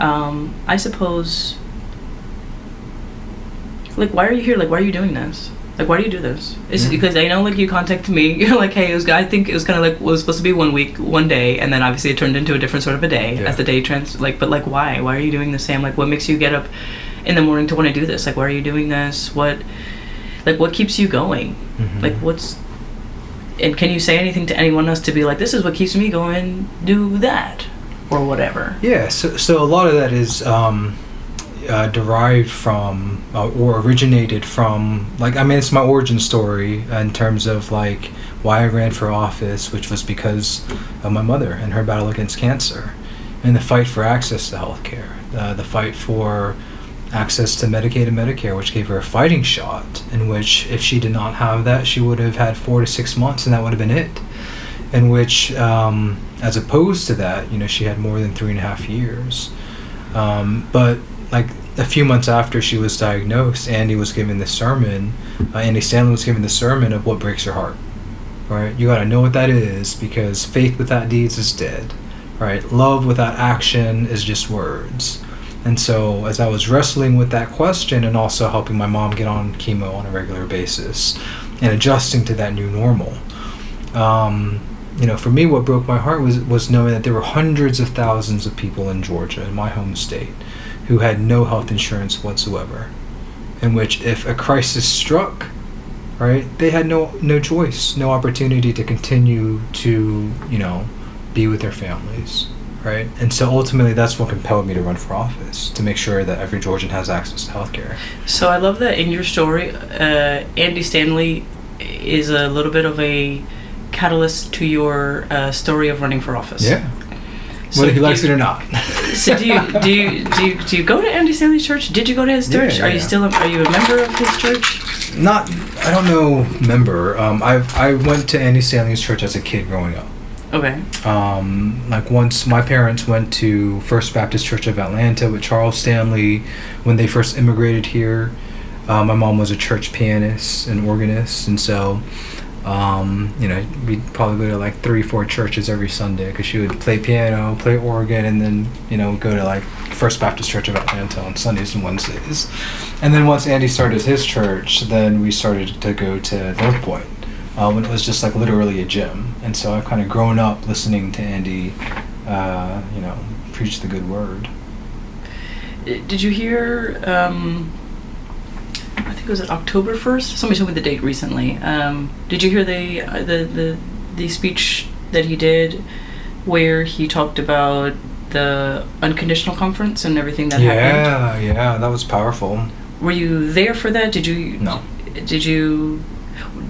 I suppose, like, why are you here? Like, why are you doing this? Like, why do you do this? Is it because I know, like, you contacted me, you're like, hey, I think it was kind of like, was supposed to be 1 week, 1 day, and then obviously it turned into a different sort of a day as the day but like, why? Why are you doing this, Sam? Like, what makes you get up in the morning to want to do this? Like, why are you doing this? What keeps you going? Like, and can you say anything to anyone else to be like, this is what keeps me going, do that, or whatever? Yeah, so a lot of that is, derived from or originated from, like, I mean, it's my origin story in terms of like why I ran for office, which was because of my mother and her battle against cancer and the fight for access to healthcare, the fight for access to Medicaid and Medicare, which gave her a fighting shot, in which if she did not have that, she would have had 4 to 6 months and that would have been it. In which, as opposed to that, she had more than 3.5 years. But like a few months after she was diagnosed, Andy was given the sermon, Andy Stanley was given the sermon of what breaks your heart, right? You got to know what that is, because faith without deeds is dead, right? Love without action is just words. And so as I was wrestling with that question and also helping my mom get on chemo on a regular basis and adjusting to that new normal, for me, what broke my heart was knowing that there were hundreds of thousands of people in Georgia, in my home state, who had no health insurance whatsoever, in which if a crisis struck, right, they had no choice, no opportunity to continue to, be with their families, right? And so ultimately that's what compelled me to run for office, to make sure that every Georgian has access to healthcare. So I love that in your story, Andy Stanley is a little bit of a catalyst to your story of running for office. Yeah. Whether he likes it or not. So do you go to Andy Stanley's church? Did you go to his church? Yeah. Are you a member of his church? Not, I don't know, member. I went to Andy Stanley's church as a kid growing up. Okay. Like once my parents went to First Baptist Church of Atlanta with Charles Stanley when they first immigrated here. My mom was a church pianist and organist, and so we'd probably go to like 3-4 churches every Sunday, because she would play piano, play organ, and then, go to like First Baptist Church of Atlanta on Sundays and Wednesdays. And then once Andy started his church, then we started to go to North Point, when it was just like literally a gym. And so I've kind of grown up listening to Andy, preach the good word. Did you hear, I think it was October 1st. Somebody told me the date recently. Did you hear the speech that he did, where he talked about the unconditional conference and everything that happened? Yeah, that was powerful. Were you there for that? Did you? No. Did you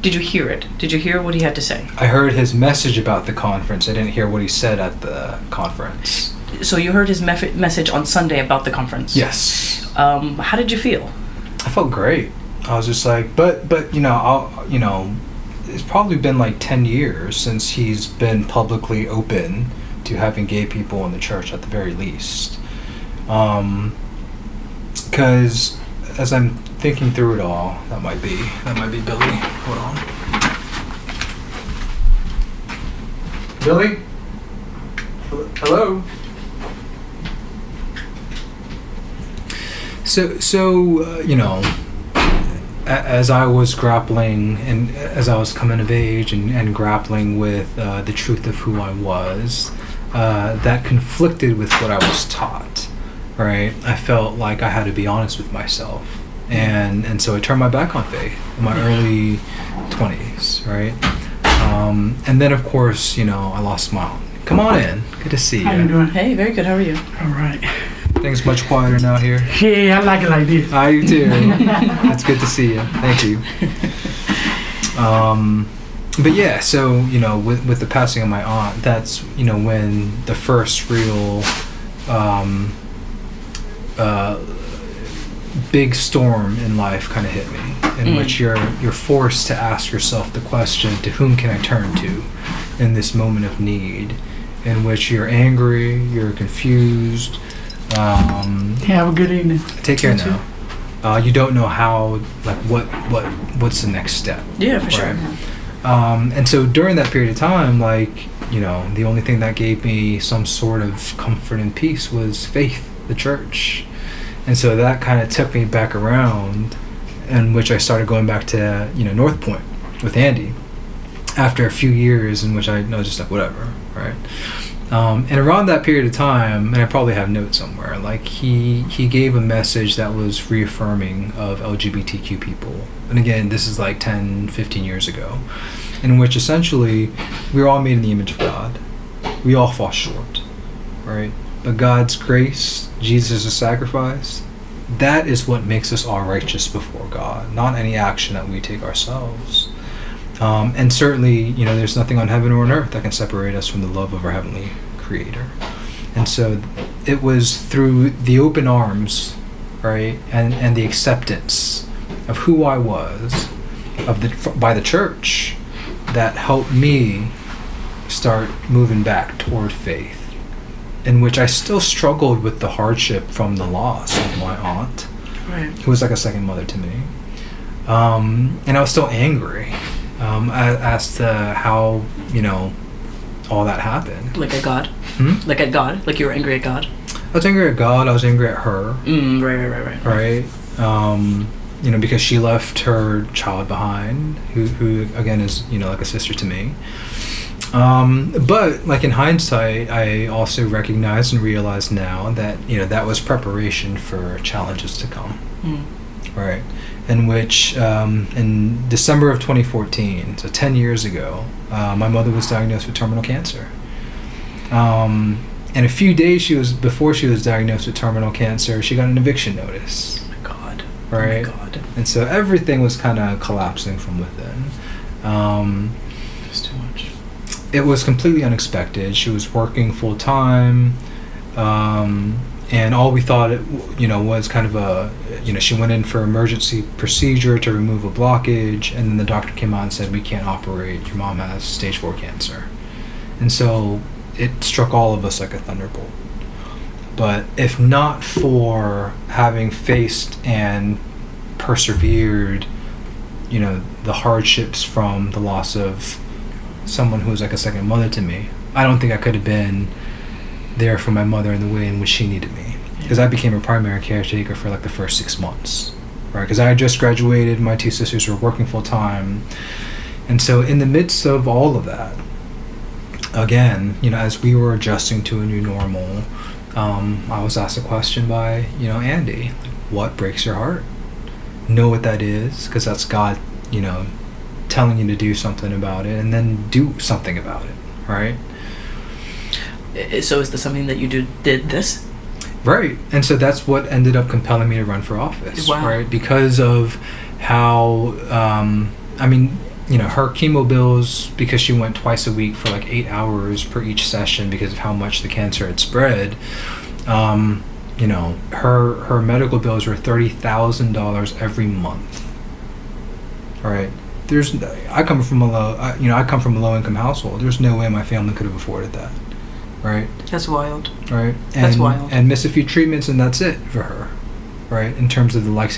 hear it? Did you hear what he had to say? I heard his message about the conference. I didn't hear what he said at the conference. So you heard his message on Sunday about the conference? Yes. How did you feel? I felt great. I was just like, but it's probably been like 10 years since he's been publicly open to having gay people in the church, at the very least. Because as I'm thinking through it all, that might be Billy. Hold on. Billy? Hello? So as I was grappling and as I was coming of age and grappling with the truth of who I was, that conflicted with what I was taught, right? I felt like I had to be honest with myself. And so I turned my back on faith in my early 20s, right? And then, of course, I lost my own. Come on in. Good to see you. How you doing? Hey, very good. How are you? All right. Things much quieter now here. Yeah, I like it like this. I do too. It's good to see you. Thank you. But yeah, so, with the passing of my aunt, that's, when the first real big storm in life kind of hit me, in which you're forced to ask yourself the question, to whom can I turn to in this moment of need, in which you're angry, you're confused. Have a good evening. Take care now. You don't know how, like, what's the next step. Yeah, for sure. And so during that period of time, like, the only thing that gave me some sort of comfort and peace was faith the church. And so that kind of took me back around, in which I started going back to, North Point with Andy after a few years in which I was just like, whatever, right? And around that period of time, and I probably have notes somewhere, like he gave a message that was reaffirming of LGBTQ people. And again, this is like 10, 15 years ago, in which essentially we're all made in the image of God. We all fall short, right? But God's grace, Jesus' sacrifice, that is what makes us all righteous before God, not any action that we take ourselves. And certainly, there's nothing on heaven or on earth that can separate us from the love of our heavenly Creator. And so it was through the open arms, right, and the acceptance of who I was by the church that helped me start moving back toward faith, in which I still struggled with the hardship from the loss of my aunt, right, who was like a second mother to me. And I was still angry as to how, all that happened. Like at God? Like at God? Like you were angry at God? I was angry at God. I was angry at her. Right. Because she left her child behind, who again is, like a sister to me. But like in hindsight, I also recognize and realize now that, that was preparation for challenges to come. Right. In which, in December of 2014, so 10 years ago, my mother was diagnosed with terminal cancer. And a few days before she was diagnosed with terminal cancer, she got an eviction notice. Oh my God. Right? Oh my God. And so everything was kind of collapsing from within. It's too much. It was completely unexpected. She was working full time. And all we thought was kind of she went in for emergency procedure to remove a blockage, and then the doctor came out and said, we can't operate, your mom has stage 4 cancer. And so it struck all of us like a thunderbolt. But if not for having faced and persevered, the hardships from the loss of someone who was like a second mother to me, I don't think I could have been there for my mother in the way in which she needed me. Because I became a primary caretaker for like the first 6 months, right? Because I had just graduated, my 2 sisters were working full time. And so in the midst of all of that, again, as we were adjusting to a new normal, I was asked a question by, Andy, what breaks your heart? Know what that is, because that's God, telling you to do something about it, and then do something about it, right? So is this something that you did this? Right. And so that's what ended up compelling me to run for office. Wow. Right? Because of how, her chemo bills, because she went twice a week for like 8 hours per each session because of how much the cancer had spread, her medical bills were $30,000 every month. Right? I come from a low income household. There's no way my family could have afforded that. Right. That's wild. Right. That's wild. And miss a few treatments, and that's it for her. Right. In terms of the life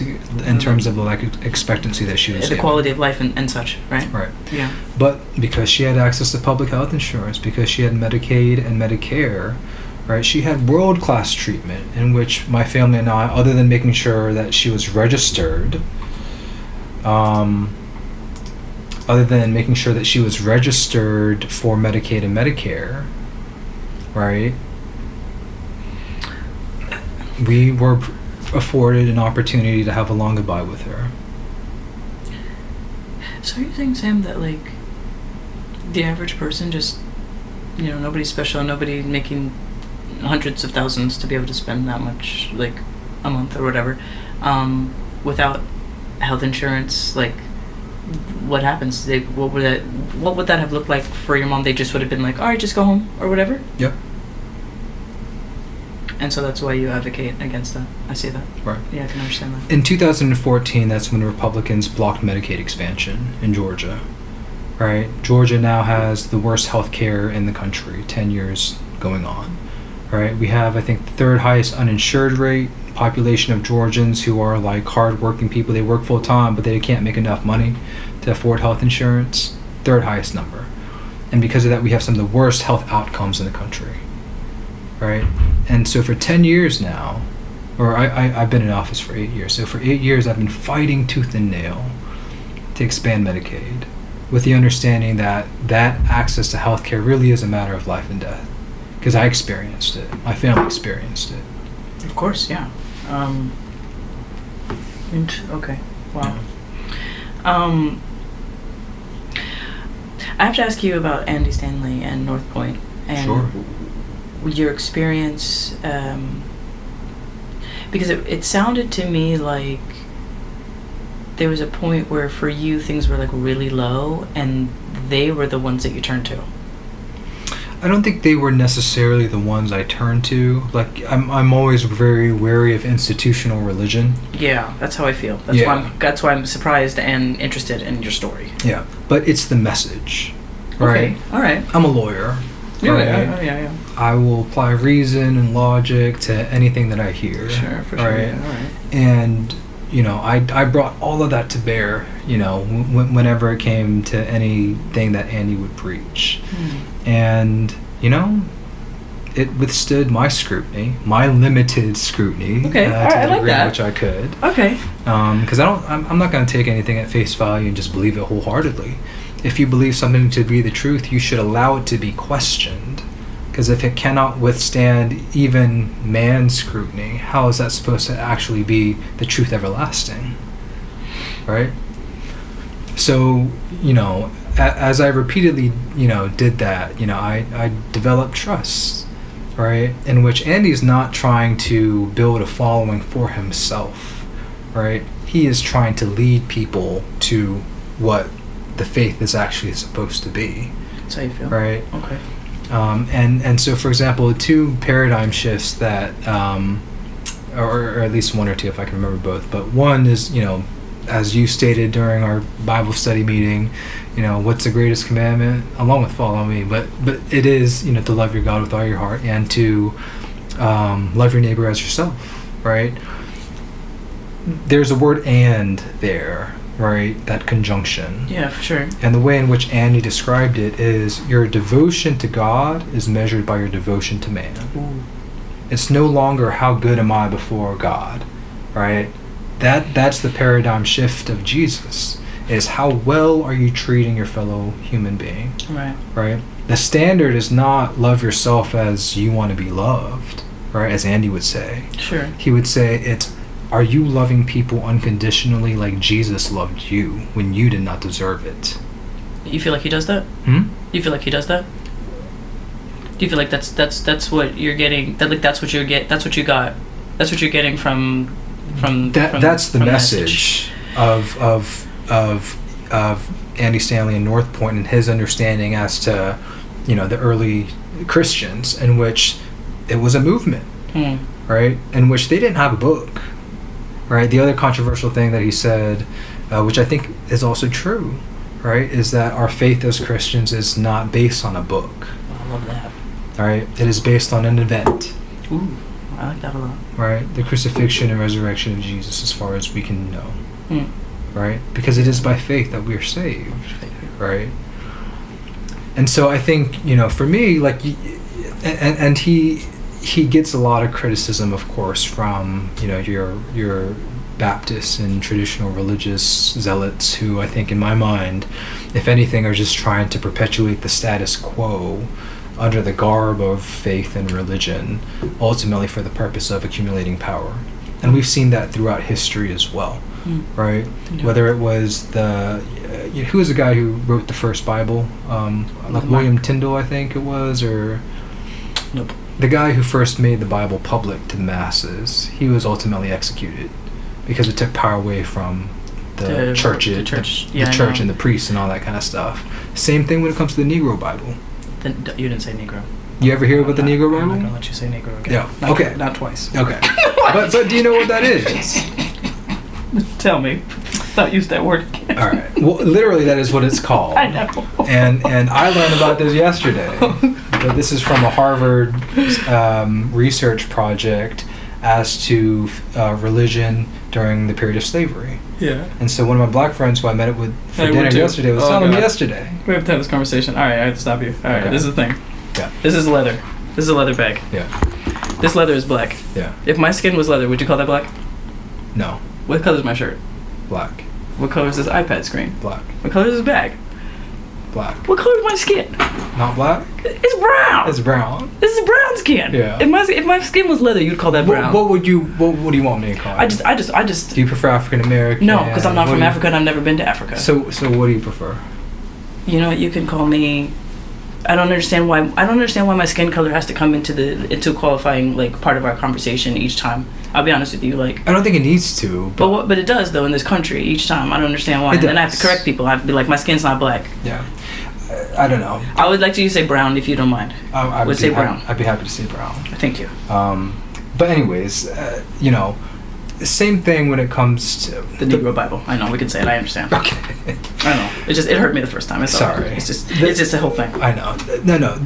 expectancy that she was. The quality of life and such. Right. Right. Yeah. But because she had access to public health insurance, because she had Medicaid and Medicare, right, she had world-class treatment in which my family and I, other than making sure that she was registered, for Medicaid and Medicare. Right, we were afforded an opportunity to have a long goodbye with her. So are you saying, Sam, that like the average person just, nobody special, nobody making hundreds of thousands to be able to spend that much, like a month or whatever, without health insurance, like what happens? What would that have looked like for your mom? They just would have been like, all right, just go home or whatever? Yep. And so that's why you advocate against that. I see that. Right. Yeah, I can understand that. In 2014, that's when Republicans blocked Medicaid expansion in Georgia. Right? Georgia now has the worst health care in the country, 10 years going on. Right? We have, I think, the third highest uninsured rate, population of Georgians who are like hard-working people. They work full-time, but they can't make enough money to afford health insurance. Third highest number. And because of that, we have some of the worst health outcomes in the country. right? And so for 10 years now, or I've been in office for 8 years, so for 8 years I've been fighting tooth and nail to expand Medicaid, with the understanding that access to healthcare really is a matter of life and death, because I experienced it, my family experienced it. Of course, yeah. Okay, wow. Yeah. I have to ask you about Andy Stanley and North Point, and sure. Your experience, because it sounded to me like there was a point where for you things were like really low, and they were the ones that you turned to. I don't think they were necessarily the ones I turned to. Like, I'm always very wary of institutional religion. Yeah, that's how I feel. That's why I'm surprised and interested in your story. Yeah, but it's the message, right? Okay, all right. I'm a lawyer. Yeah, right? yeah. I will apply reason and logic to anything that I hear. Sure, for sure. Right? Yeah, all right. And I brought all of that to bear, whenever it came to anything that Andy would preach. And, it withstood my scrutiny, my limited scrutiny, okay. to the degree that. in which I could. Okay. Because I'm not going to take anything at face value and just believe it wholeheartedly. If you believe something to be the truth, you should allow it to be questioned. Because if it cannot withstand even man's scrutiny, how is that supposed to actually be the truth everlasting? Right? So, as I repeatedly, did that, I developed trust, right? In which Andy's not trying to build a following for himself, right? He is trying to lead people to what the faith is actually supposed to be. That's how you feel. Right? Okay. And so, for example, 2 paradigm shifts that, or at least 1 or 2 if I can remember both, but one is, as you stated during our Bible study meeting, what's the greatest commandment, along with follow me, but it is, to love your God with all your heart and to love your neighbor as yourself, right? There's a word "and" there, right? That conjunction. Yeah, for sure. And the way in which Andy described it is your devotion to God is measured by your devotion to man. Ooh. It's no longer how good am I before God, right? That's the paradigm shift of Jesus, is how well are you treating your fellow human being. Right? The standard is not love yourself as you want to be loved, right? As Andy would say. Sure. He would say it's, are you loving people unconditionally like Jesus loved you when you did not deserve it? You feel like he does that? You feel like he does that? Do you feel like that's what you're getting? That's what you got. That's what you're getting from that's the message of Andy Stanley and North Point and his understanding as to the early Christians, in which it was a movement, right? In which they didn't have a book, right? The other controversial thing that he said, which I think is also true, right, is that our faith as Christians is not based on a book. I love that. All right, it is based on an event. Ooh, I like that a lot. Right, the crucifixion and resurrection of Jesus, as far as we can know. Right, because it is by faith that we are saved. Right, and so I think for me, like, and he gets a lot of criticism, of course, from your Baptists and traditional religious zealots, who I think, in my mind, if anything, are just trying to perpetuate the status quo under the garb of faith and religion, ultimately for the purpose of accumulating power. And we've seen that throughout history as well, right? Yeah. Whether it was who was the guy who wrote the first Bible? William Tyndale, I think it was, or... Nope. The guy who first made the Bible public to the masses, he was ultimately executed because it took power away from the church and the priests and all that kind of stuff. Same thing when it comes to the Negro Bible. You didn't say Negro. You ever hear about the Negro Bible? I'm not gonna let you say Negro again. Yeah. Okay. Not twice. Okay. but do you know what that is? Tell me. Not use that word again. All right. Well, literally, that is what it's called. I know. And I learned about this yesterday. But this is from a Harvard research project as to religion during the period of slavery. Yeah. And so one of my black friends who I met with for dinner yesterday was telling me yesterday. We have to have this conversation. All right, I have to stop you. All right, okay. This is the thing. Yeah. This is leather. This is a leather bag. Yeah. This leather is black. Yeah. If my skin was leather, would you call that black? No. What color is my shirt? Black. What color is this iPad screen? Black. What color is this bag? Black. What color is my skin? Not black? It's brown. It's brown. This is brown skin. Yeah. If my skin was leather, you'd call that brown. What do you want me to call it? I just. Do you prefer African American? No, because I'm not from Africa and I've never been to Africa. So what do you prefer? You know what? You can call me. I don't understand why my skin color has to come into qualifying like part of our conversation each time. I'll be honest with you, like. I don't think it needs to. But it does though in this country each time. I don't understand why. And then I have to correct people. I have to be like, my skin's not black. Yeah. I don't know. I would like to say brown if you don't mind. I would say brown. I'd be happy to say brown. Thank you. But anyways, you know, same thing when it comes to the Negro Bible. I know we can say it. I understand. Okay. I know. It hurt me the first time. It's sorry. It's just the whole thing. I know. No.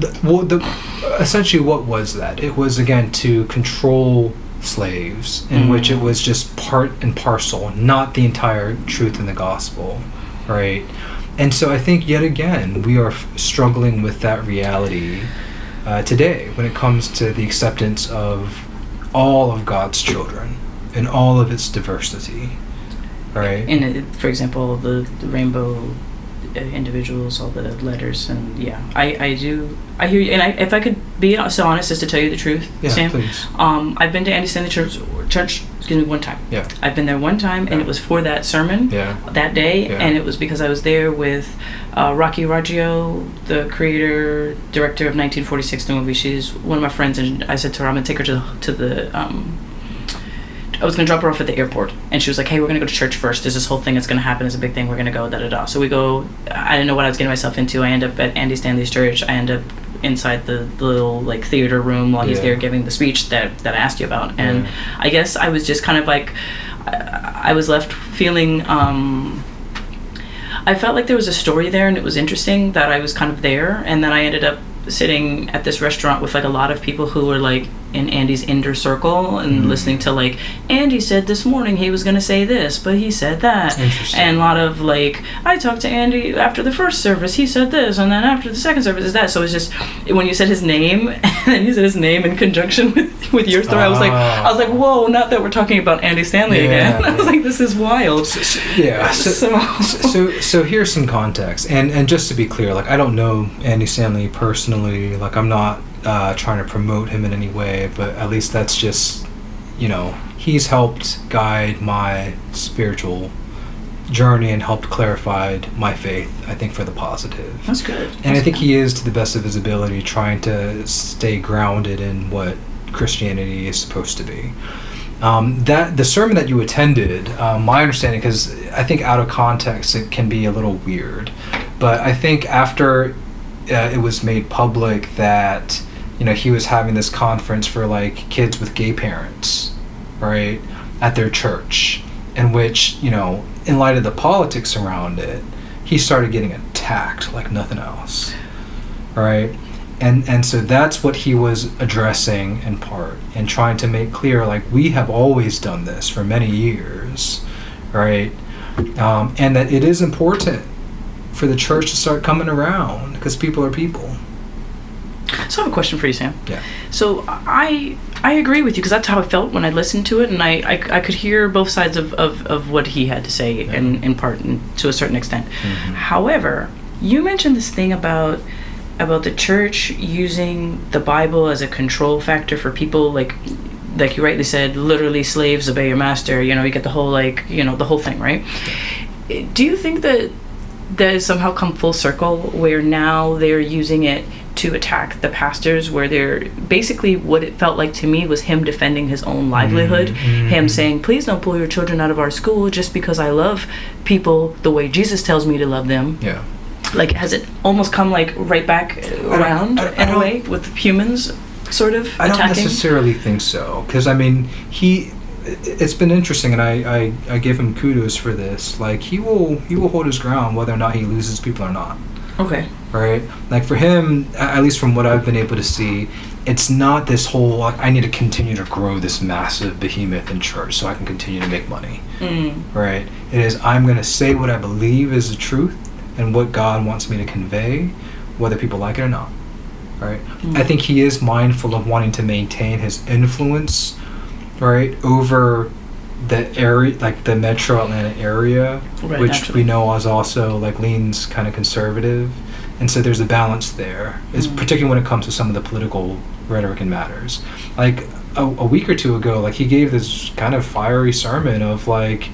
Essentially, what was that? It was again to control slaves, in which it was just part and parcel, not the entire truth in the gospel, right? And so I think yet again we are struggling with that reality today when it comes to the acceptance of all of God's children and all of its diversity, right? And for example, the rainbow individuals, all the letters, and yeah, I hear you. And if I could be so honest as to tell you the truth, yeah, Sam, please. I've been to Andy Stanley Church. Excuse me, one time. Yeah. I've been there one time, and it was for that sermon. Yeah. That day, yeah. and it was because I was there with Rocky Raggio, the creator, director of 1946, the movie. She's one of my friends, and I said to her, I'm gonna take her to the. I was gonna drop her off at the airport, and she was like, "Hey, we're gonna go to church first. There's this whole thing that's gonna happen. It's a big thing. We're gonna go, da da da." So we go. I didn't know what I was getting myself into. I end up at Andy Stanley's church. I end up inside the little like theater room while he's there giving the speech that I asked you about. And I guess I was just kind of like, I was left feeling. I felt like there was a story there, and it was interesting that I was kind of there, and then I ended up sitting at this restaurant with like a lot of people who were like in Andy's inner circle and listening to like, Andy said this morning he was gonna say this, but he said that. And a lot of like, I talked to Andy after the first service, he said this, and then after the second service is that. So it's just when you said his name and then you said his name in conjunction with your story, I was like, whoa, not that we're talking about Andy Stanley again. I was like, this is wild. So here's some context, and just to be clear, like I don't know Andy Stanley personally, like I'm not trying to promote him in any way, but at least that's just, you know, he's helped guide my spiritual journey and helped clarify my faith, I think, for the positive. That's good. And I think he is, to the best of his ability, trying to stay grounded in what Christianity is supposed to be. That the sermon that you attended, my understanding, because I think out of context it can be a little weird, but I think after it was made public that, you know, he was having this conference for like kids with gay parents, right, at their church, in which, you know, in light of the politics around it, he started getting attacked like nothing else, right? And so that's what he was addressing in part and trying to make clear, like, we have always done this for many years, right? And that it is important for the church to start coming around because people are people. So I have a question for you, Sam. Yeah. So I agree with you because that's how I felt when I listened to it, and I could hear both sides of what he had to say in part and to a certain extent. Mm-hmm. However, you mentioned this thing about the church using the Bible as a control factor for people, like you rightly said, literally slaves obey your master. You know, you get the whole the whole thing, right? Do you think that has somehow come full circle where now they're using it to attack the pastors, where they're basically, what it felt like to me was him defending his own livelihood, him saying, please don't pull your children out of our school just because I love people the way Jesus tells me to love them. Yeah. Like, has it almost come like right back around in a way with humans sort of attacking? I don't necessarily think so, because I mean, it's been interesting, and I give him kudos for this. Like, he will hold his ground whether or not he loses people or not. Okay. Right? Like, for him, at least from what I've been able to see, it's not this whole, like, I need to continue to grow this massive behemoth in church so I can continue to make money. Right? It is, I'm going to say what I believe is the truth and what God wants me to convey, whether people like it or not. right? I think he is mindful of wanting to maintain his influence, right, over the area, like the metro Atlanta area, Right, which naturally. we know is also like leans kind of conservative, and so there's a balance there. Is particularly when it comes to some of the political rhetoric and matters. Like a week or two ago, like he gave this kind of fiery sermon of like,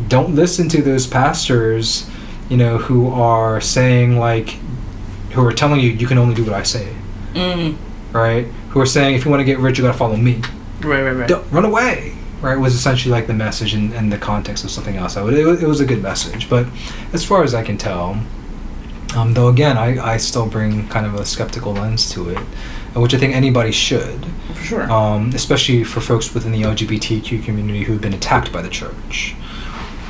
don't listen to those pastors, you know, who are saying like, who are telling you can only do what I say, right? Who are saying if you want to get rich, you got to follow me. Right. Don't run away. Right, was essentially like the message and the context of something else. It was a good message, but as far as I can tell, though again, I still bring kind of a skeptical lens to it, which I think anybody should. For sure. Especially for folks within the LGBTQ community who have been attacked by the church.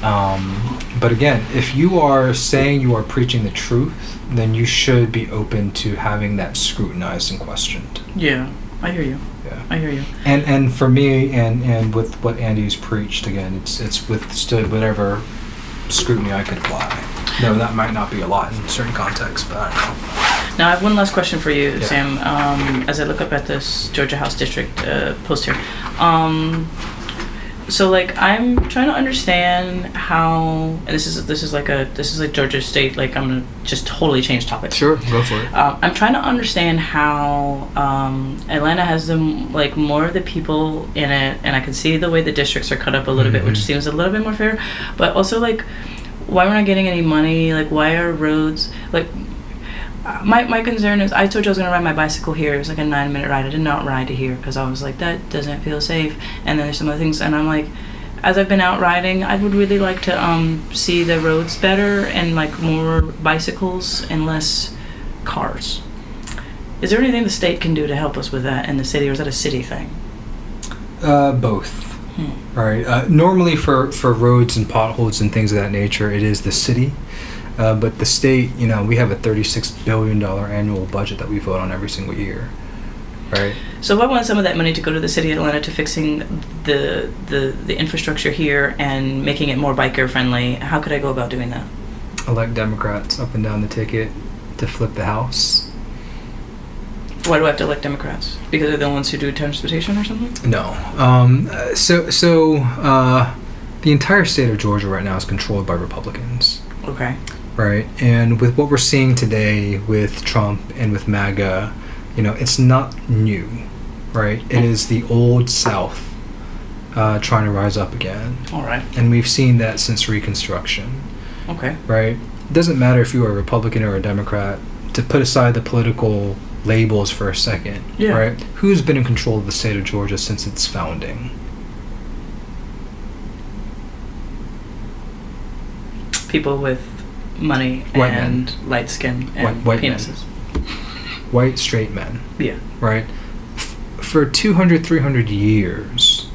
But again, if you are saying you are preaching the truth, then you should be open to having that scrutinized and questioned. Yeah, I hear you. Yeah. I hear you. And for me, and with what Andy's preached, again, it's withstood whatever scrutiny I could apply. No, that might not be a lot in certain contexts, but I don't know. Now I have one last question for you, Yeah. Sam. As I look up at this Georgia House District post here, so like I'm trying to understand how, and this is like Georgia State. Like I'm gonna just totally change topics. Sure, go for it. I'm trying to understand how Atlanta has like more of the people in it, and I can see the way the districts are cut up a little bit, which seems a little bit more fair. But also like, why we're not getting any money? Like, why are roads like? My concern is, I told you I was going to ride my bicycle here. It was like a 9-minute ride. I did not ride to here because I was like, that doesn't feel safe. And then there's some other things, and I'm like, as I've been out riding, I would really like to see the roads better and like more bicycles and less cars. Is there anything the state can do to help us with that in the city, or is that a city thing? Both. Right. Normally for roads and potholes and things of that nature, it is the city. But the state, you know, we have a $36 billion annual budget that we vote on every single year, right? So if I want some of that money to go to the city of Atlanta to fixing the infrastructure here and making it more biker friendly, how could I go about doing that? Elect Democrats up and down the ticket to flip the House. Why do I have to elect Democrats? Because they're the ones who do transportation or something? No. The entire state of Georgia right now is controlled by Republicans. Okay. Right, and with what we're seeing today with Trump and with MAGA, you know, it's not new, right? It is the old South trying to rise up again. All right. And we've seen that since Reconstruction. Okay. Right? It doesn't matter if you're a Republican or a Democrat, to put aside the political labels for a second, Yeah. right? Who's been in control of the state of Georgia since its founding? People with money White and men. light skin and White penises. White, straight men. Yeah. Right? For 200, 300 years,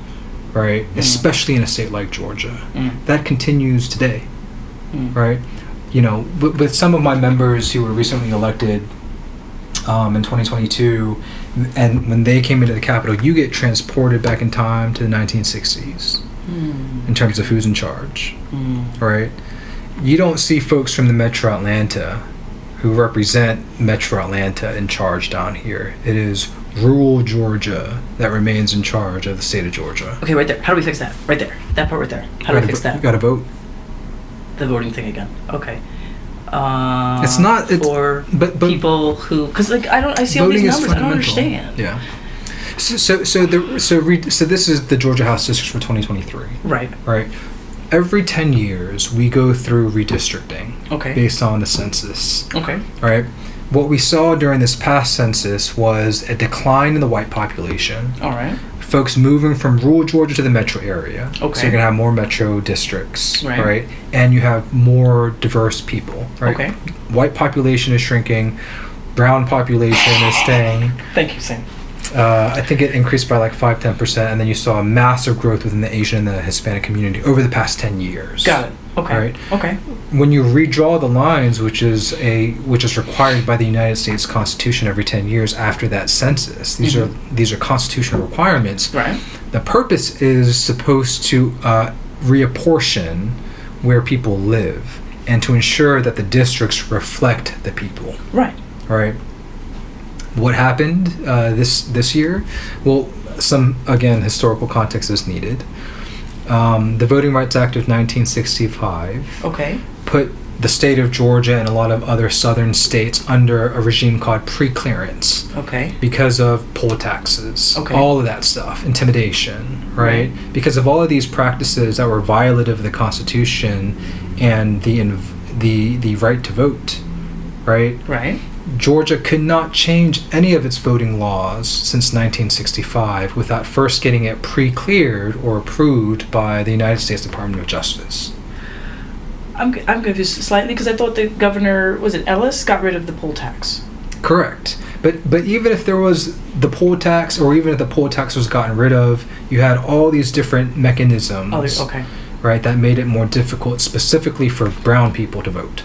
right? Especially in a state like Georgia. That continues today, right? You know, with some of my members who were recently elected in 2022, and when they came into the Capitol, you get transported back in time to the 1960s in terms of who's in charge, right? You don't see folks from the Metro Atlanta who represent Metro Atlanta in charge down here. It is rural Georgia that remains in charge of the state of Georgia. Okay, right there. How do we fix that? Right there. That part right there. How do we fix that? You gotta vote. The voting thing again. Okay. It's not for but people who, because like I see all these numbers. I don't understand. Yeah. So this is the Georgia House districts for 2023. Right. Right. Every 10 years, we go through redistricting. Okay. Based on the census. Okay. Right. What we saw during this past census was a decline in the white population. All right. Folks moving from rural Georgia to the metro area. Okay. So you're going to have more metro districts. Right. And you have more diverse people. Right. Okay. White population is shrinking. Brown population is staying. Thank you, Sam. I think it increased by like 5-10%, and then you saw a massive growth within the Asian and the Hispanic community over the past 10 years. Got it. Okay. Right? Okay. When you redraw the lines, which is required by the United States Constitution every 10 years after that census, these are constitutional requirements. Right. The purpose is supposed to reapportion where people live and to ensure that the districts reflect the people. Right. Right. What happened this year? Well, some, again, historical context is needed. The Voting Rights Act of 1965 put the state of Georgia and a lot of other southern states under a regime called pre-clearance. Because of poll taxes, all of that stuff, intimidation, right? Because of all of these practices that were violative of the Constitution and the right to vote, right? Georgia could not change any of its voting laws since 1965 without first getting it pre-cleared or approved by the United States Department of Justice. I'm confused slightly because I thought the governor, was it Ellis, got rid of the poll tax. Correct. But even if there was the poll tax, or even if the poll tax was gotten rid of, you had all these different mechanisms, right, that made it more difficult specifically for brown people to vote.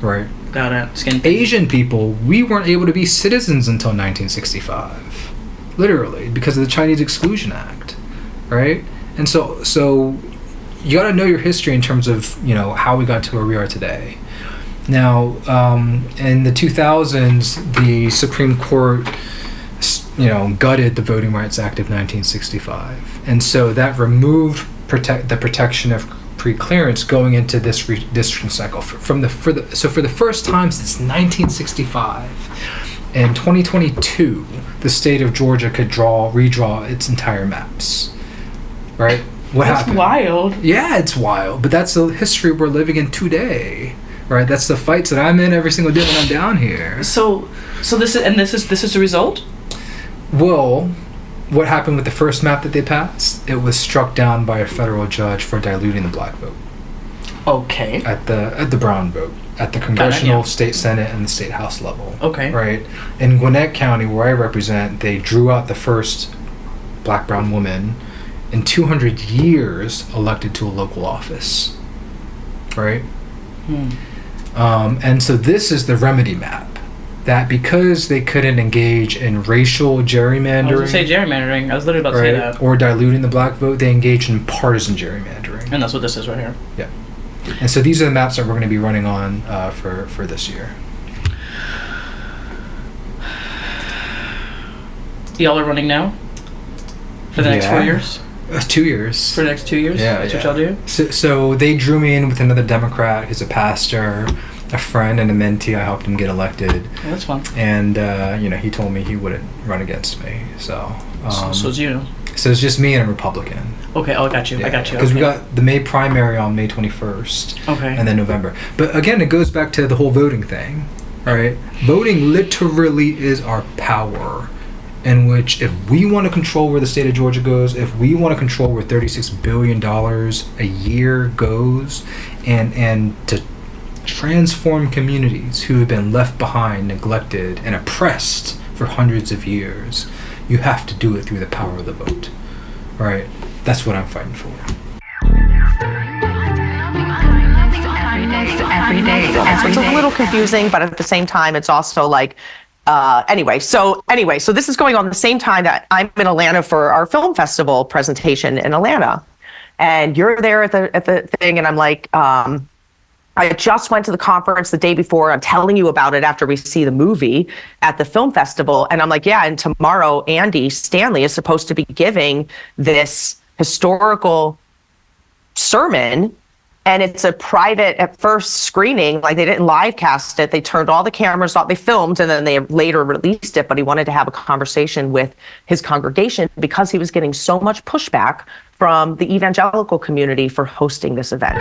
Right. Got it. Asian people, we weren't able to be citizens until 1965. Literally, because of the Chinese Exclusion Act, right? And so you got to know your history in terms of, how we got to where we are today. Now, in the 2000s, the Supreme Court, gutted the Voting Rights Act of 1965. And so that removed the protection of pre-clearance going into this redistricting cycle. So for the first time since 1965, in 2022, the state of Georgia could redraw its entire maps, right? What happened? That's wild. Yeah, it's wild, but that's the history we're living in today, right? That's the fights that I'm in every single day when I'm down here. So this is the result? Well, what happened with the first map that they passed? It was struck down by a federal judge for diluting the black vote. At the brown vote, at the congressional, state senate, and the state house level. Right. In Gwinnett County, where I represent, they drew out the first black-brown woman in 200 years elected to a local office, right? And so this is the remedy map, that because they couldn't engage in racial gerrymandering, I was going to say gerrymandering, I was literally about to say that, or diluting the black vote, they engaged in partisan gerrymandering. And that's what this is right here. Yeah. And so these are the maps that we're going to be running on for this year. Y'all are running now? For the next 4 years? 2 years. For the next 2 years? Yeah. That's what y'all do? So they drew me in with another Democrat who's a pastor, a friend, and a mentee. I helped him get elected. Oh, that's fun. And, he told me he wouldn't run against me. So it's you. So it's just me and a Republican. Okay, I got you. Because we got the May primary on May 21st. And then November. But again, it goes back to the whole voting thing, right? Voting literally is our power, in which if we want to control where the state of Georgia goes, if we want to control where $36 billion a year goes, and to transform communities who have been left behind, neglected, and oppressed for hundreds of years, you have to do it through the power of the vote, right? That's what I'm fighting for. Every day. It's a little confusing, but at the same time, it's also like, Anyway, so this is going on the same time that I'm in Atlanta for our film festival presentation in Atlanta, and you're there at the thing, and I'm like, I just went to the conference the day before. I'm telling you about it after we see the movie at the film festival, and I'm like, yeah, and tomorrow Stanley is supposed to be giving this historical sermon. And it's a private, at first, screening. Like, they didn't live cast it. They turned all the cameras off. They filmed, and then they later released it. But he wanted to have a conversation with his congregation because he was getting so much pushback from the evangelical community for hosting this event.